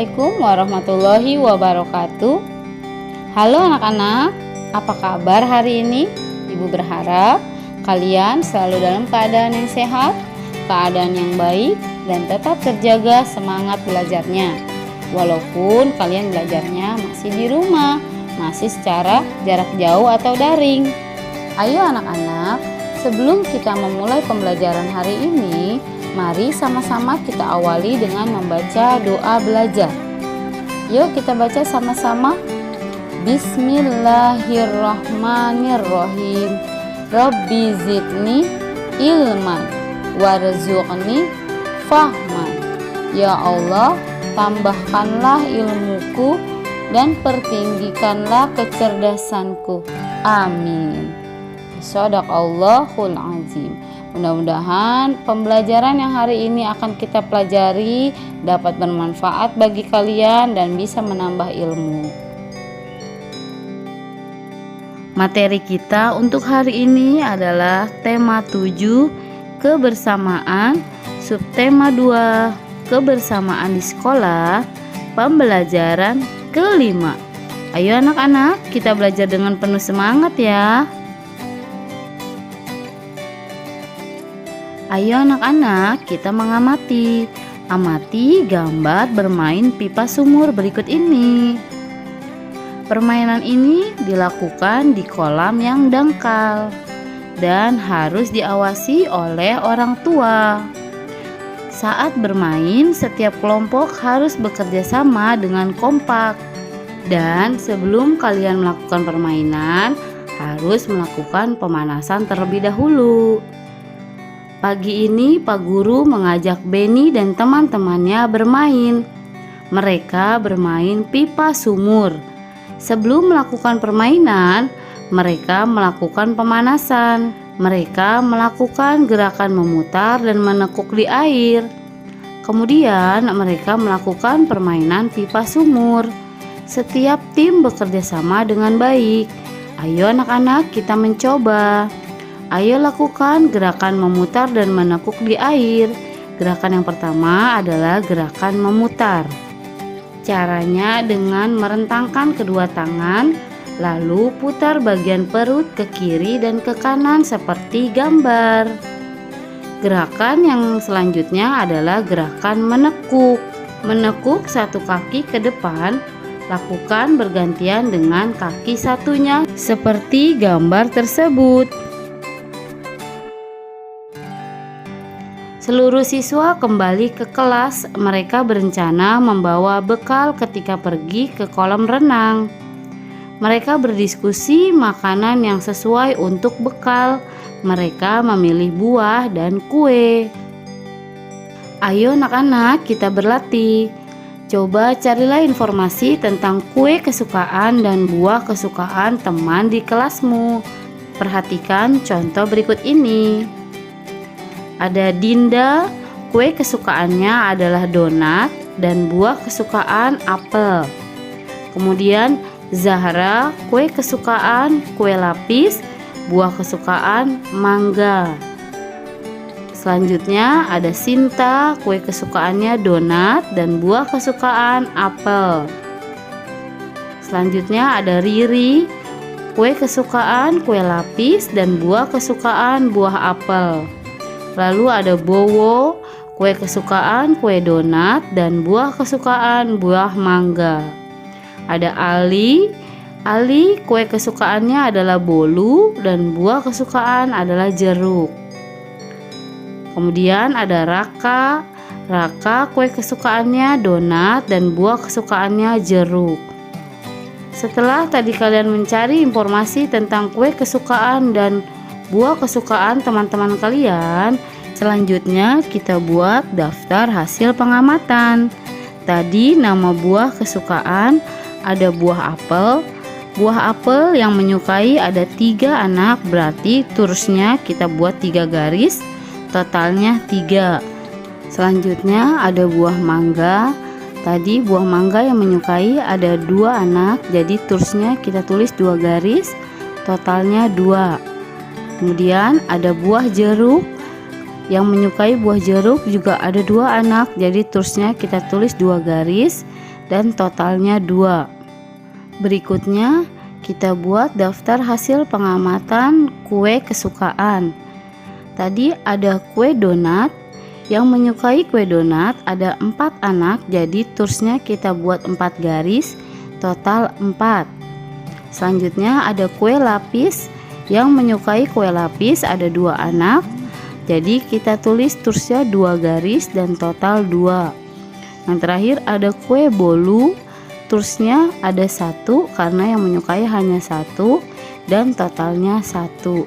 Assalamualaikum warahmatullahi wabarakatuh. Halo anak-anak, apa kabar hari ini? Ibu berharap kalian selalu dalam keadaan yang sehat, keadaan yang baik, dan tetap terjaga semangat belajarnya. Walaupun kalian belajarnya masih di rumah, masih secara jarak jauh atau daring. Ayo anak-anak, sebelum kita memulai pembelajaran hari ini, mari sama-sama kita awali dengan membaca doa belajar. Yuk kita baca sama-sama. Bismillahirrahmanirrahim. Rabbi zidni ilman warzuqni fahman. Ya Allah, tambahkanlah ilmuku dan pertinggikanlah kecerdasanku. Amin. Shadaqallahul azim. Mudah-mudahan pembelajaran yang hari ini akan kita pelajari dapat bermanfaat bagi kalian dan bisa menambah ilmu. Materi kita untuk hari ini adalah tema 7, kebersamaan, subtema 2, kebersamaan di sekolah, pembelajaran kelima. Ayo anak-anak, kita belajar dengan penuh semangat ya. Ayo anak-anak, kita mengamati. Amati gambar bermain pipa sumur berikut ini. Permainan ini dilakukan di kolam yang dangkal dan harus diawasi oleh orang tua. Saat bermain, setiap kelompok harus bekerja sama dengan kompak. Dan sebelum kalian melakukan permainan, harus melakukan pemanasan terlebih dahulu. Pagi ini Pak Guru mengajak Beni dan teman-temannya bermain. Mereka bermain pipa sumur. Sebelum melakukan permainan, mereka melakukan pemanasan. Mereka melakukan gerakan memutar dan menekuk di air. Kemudian mereka melakukan permainan pipa sumur. Setiap tim bekerja sama dengan baik. Ayo anak-anak, kita mencoba. Ayo lakukan gerakan memutar dan menekuk di air. Gerakan yang pertama adalah gerakan memutar. Caranya dengan merentangkan kedua tangan, lalu putar bagian perut ke kiri dan ke kanan seperti gambar. Gerakan yang selanjutnya adalah gerakan menekuk. Menekuk satu kaki ke depan, lakukan bergantian dengan kaki satunya seperti gambar tersebut. Seluruh siswa kembali ke kelas. Mereka berencana membawa bekal ketika pergi ke kolam renang. Mereka berdiskusi makanan yang sesuai untuk bekal. Mereka memilih buah dan kue. Ayo anak-anak, kita berlatih. Coba carilah informasi tentang kue kesukaan dan buah kesukaan teman di kelasmu. Perhatikan contoh berikut ini. Ada Dinda, kue kesukaannya adalah donat dan buah kesukaan apel. Kemudian Zahra, kue kesukaan kue lapis, buah kesukaan mangga. Selanjutnya ada Sinta, kue kesukaannya donat dan buah kesukaan apel. Selanjutnya ada Riri, kue kesukaan kue lapis dan buah kesukaan buah apel. Lalu ada Bowo, kue kesukaan kue donat dan buah kesukaan buah mangga. Ada Ali, kue kesukaannya adalah bolu dan buah kesukaan adalah jeruk. Kemudian ada Raka, kue kesukaannya donat dan buah kesukaannya jeruk. Setelah tadi kalian mencari informasi tentang kue kesukaan dan buah kesukaan teman-teman kalian, selanjutnya kita buat daftar hasil pengamatan. Tadi nama buah kesukaan ada buah apel. Buah apel yang menyukai ada 3 anak, berarti terusnya kita buat 3 garis, totalnya 3. Selanjutnya ada buah mangga. Tadi buah mangga yang menyukai ada 2 anak, jadi terusnya kita tulis 2 garis, totalnya 2. Kemudian ada buah jeruk. Yang menyukai buah jeruk juga ada 2 anak, jadi terusnya kita tulis 2 garis, dan totalnya 2. Berikutnya, kita buat daftar hasil pengamatan kue kesukaan. Tadi ada kue donat. Yang menyukai kue donat ada 4 anak, jadi tursnya kita buat 4 garis, total 4. Selanjutnya ada kue lapis. Yang menyukai kue lapis ada 2 anak, jadi kita tulis tursnya 2 garis dan total 2. Yang terakhir ada kue bolu. Tursnya ada 1 karena yang menyukai hanya 1 dan totalnya 1.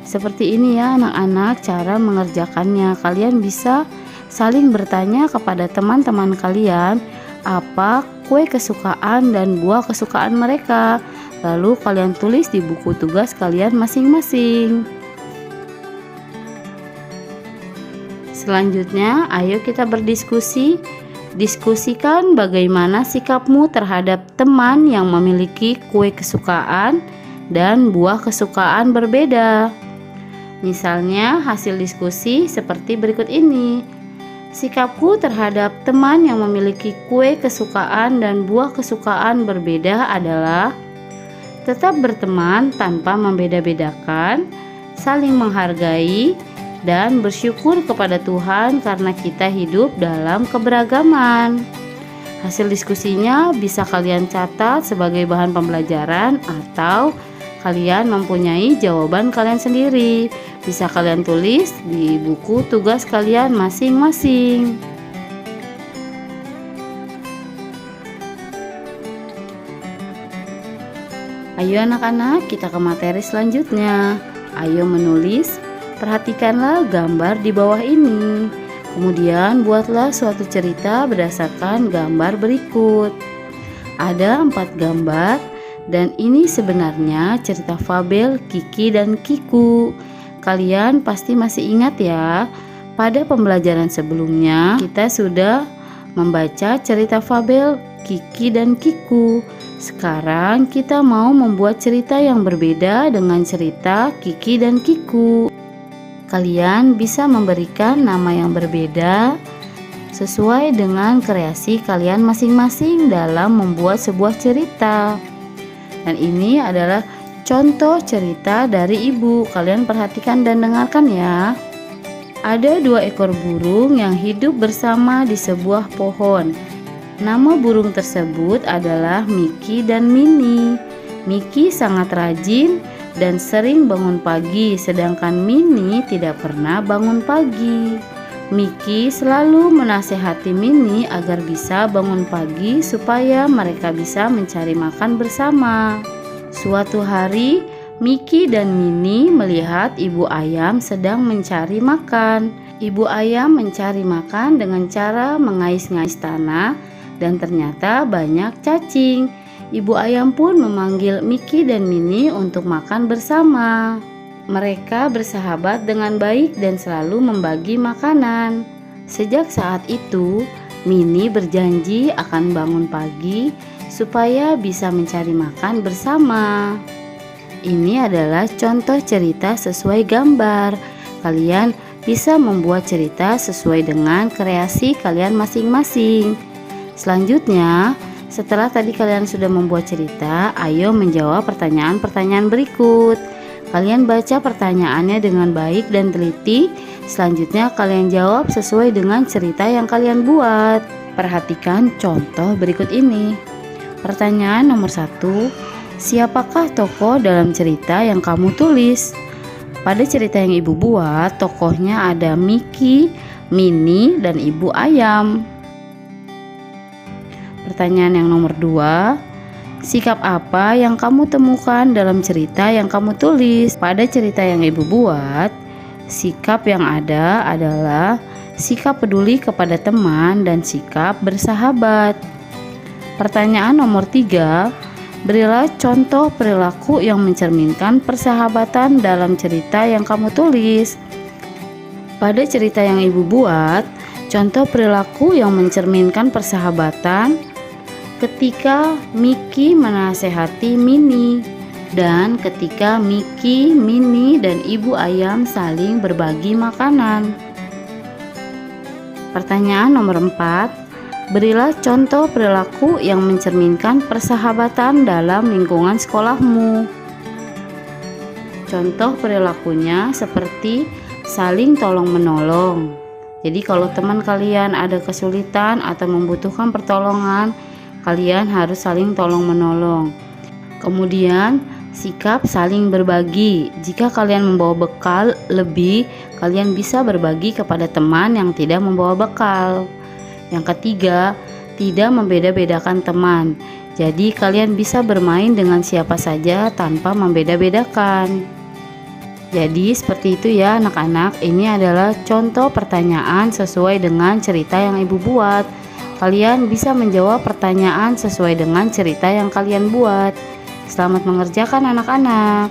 Seperti ini ya anak-anak cara mengerjakannya. Kalian bisa saling bertanya kepada teman-teman kalian apa kue kesukaan dan buah kesukaan mereka. Lalu kalian tulis di buku tugas kalian masing-masing. Selanjutnya, ayo kita berdiskusi. Diskusikan bagaimana sikapmu terhadap teman yang memiliki kue kesukaan dan buah kesukaan berbeda. Misalnya, hasil diskusi seperti berikut ini. Sikapku terhadap teman yang memiliki kue kesukaan dan buah kesukaan berbeda adalah tetap berteman tanpa membeda-bedakan, saling menghargai, dan bersyukur kepada Tuhan karena kita hidup dalam keberagaman. Hasil diskusinya bisa kalian catat sebagai bahan pembelajaran atau kalian mempunyai jawaban kalian sendiri. Bisa kalian tulis di buku tugas kalian masing-masing. Ayo anak-anak, kita ke materi selanjutnya. Ayo menulis. Perhatikanlah gambar di bawah ini. Kemudian buatlah suatu cerita berdasarkan gambar berikut. Ada 4 gambar dan ini sebenarnya cerita fabel Kiki dan Kiku. Kalian pasti masih ingat ya, pada pembelajaran sebelumnya kita sudah membaca cerita fabel Kiki dan Kiku. Sekarang kita mau membuat cerita yang berbeda dengan cerita Kiki dan Kiku. Kalian bisa memberikan nama yang berbeda sesuai dengan kreasi kalian masing-masing dalam membuat sebuah cerita. Dan ini adalah contoh cerita dari ibu. Kalian perhatikan dan dengarkan ya. Ada 2 ekor burung yang hidup bersama di sebuah pohon. Nama burung tersebut adalah Miki dan Mini. Miki sangat rajin dan sering bangun pagi, sedangkan Mini tidak pernah bangun pagi. Miki selalu menasehati Mini agar bisa bangun pagi supaya mereka bisa mencari makan bersama. Suatu hari, Miki dan Mini melihat ibu ayam sedang mencari makan. Ibu ayam mencari makan dengan cara mengais-ngais tanah dan ternyata banyak cacing. Ibu ayam pun memanggil Miki dan Mini untuk makan bersama. Mereka bersahabat dengan baik dan selalu membagi makanan. Sejak saat itu, Mini berjanji akan bangun pagi supaya bisa mencari makan bersama. Ini adalah contoh cerita sesuai gambar. Kalian bisa membuat cerita sesuai dengan kreasi kalian masing-masing. Selanjutnya, setelah tadi kalian sudah membuat cerita, ayo menjawab pertanyaan-pertanyaan berikut. Kalian baca pertanyaannya dengan baik dan teliti. Selanjutnya kalian jawab sesuai dengan cerita yang kalian buat. Perhatikan contoh berikut ini. Pertanyaan nomor 1. Siapakah tokoh dalam cerita yang kamu tulis? Pada cerita yang ibu buat, tokohnya ada Miki, Mini, dan ibu ayam. Pertanyaan yang nomor 2. Sikap apa yang kamu temukan dalam cerita yang kamu tulis? Pada cerita yang ibu buat, sikap yang ada adalah sikap peduli kepada teman dan sikap bersahabat. Pertanyaan nomor 3. Berilah contoh perilaku yang mencerminkan persahabatan dalam cerita yang kamu tulis. Pada cerita yang ibu buat, contoh perilaku yang mencerminkan persahabatan ketika Miki menasehati Mini dan ketika Miki, Mini, dan ibu ayam saling berbagi makanan. Pertanyaan nomor 4. Berilah contoh perilaku yang mencerminkan persahabatan dalam lingkungan sekolahmu. Contoh perilakunya seperti saling tolong-menolong. Jadi kalau teman kalian ada kesulitan atau membutuhkan pertolongan, kalian harus saling tolong-menolong. Kemudian sikap saling berbagi. Jika kalian membawa bekal lebih, kalian bisa berbagi kepada teman yang tidak membawa bekal. Yang ketiga, tidak membeda-bedakan teman. Jadi kalian bisa bermain dengan siapa saja tanpa membeda-bedakan. Jadi seperti itu ya anak-anak. Ini adalah contoh pertanyaan sesuai dengan cerita yang ibu buat. Kalian bisa menjawab pertanyaan sesuai dengan cerita yang kalian buat. Selamat mengerjakan anak-anak.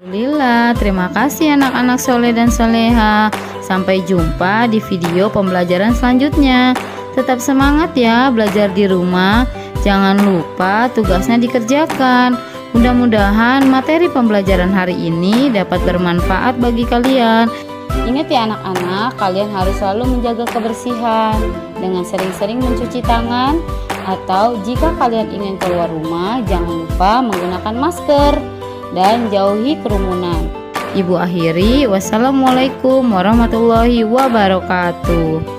Alhamdulillah, terima kasih anak-anak soleh dan soleha. Sampai jumpa di video pembelajaran selanjutnya. Tetap semangat ya belajar di rumah. Jangan lupa tugasnya dikerjakan. Mudah-mudahan materi pembelajaran hari ini dapat bermanfaat bagi kalian. Ingat ya anak-anak, kalian harus selalu menjaga kebersihan dengan sering-sering mencuci tangan, atau jika kalian ingin keluar rumah jangan lupa menggunakan masker dan jauhi kerumunan. Ibu akhiri, wassalamualaikum warahmatullahi wabarakatuh.